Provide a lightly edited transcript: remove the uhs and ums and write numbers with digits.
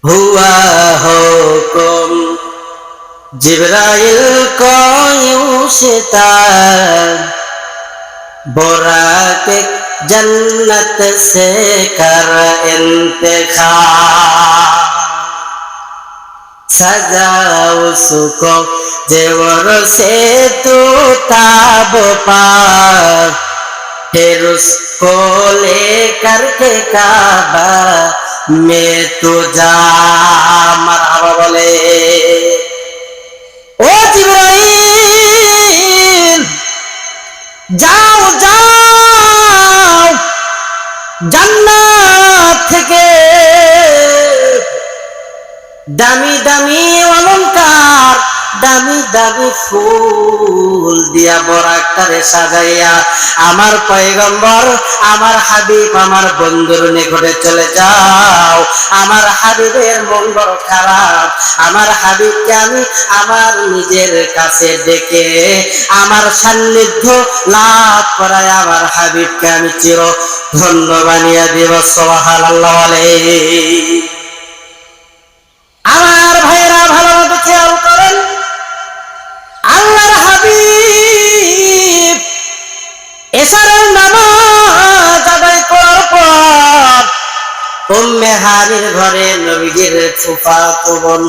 हुआ हुकुम जिब्राइल को यूं शिता बुराक जन्नत से कर इंतखाब सजा उसको जेवर से तू ताब पा फिर उसको लेकर के काबा में तू जा मरहबा बोले ओ जिब्राइल যাও যাও জান্নাত থেকে দামি দামি অলংকার দামি দামি ফুল দিয়া বরাকারে সাজাইয়া আমার পয়গম্বর আমার হাবিব আমার বন্ধুর নিকটে চলে যাও। আমার হাবিবের মন বড় খারাপ, আমার হাবিবকে আমি আমার নিজের কাছে ডেকে আমার সান্নিধ্য লাভ করায় আমার হাবিবকে আমি চির ধন্য বানিয়ে দেব। সুবহানাল্লাহ আলাইহি। আমার ভাইরা ভালোভাবে খেয়াল করেন, আল্লাহর হাবিব এশারের নামাজ আদায় করার পর উম্মে হানির ঘরে নবীজির ফুফাতো বোন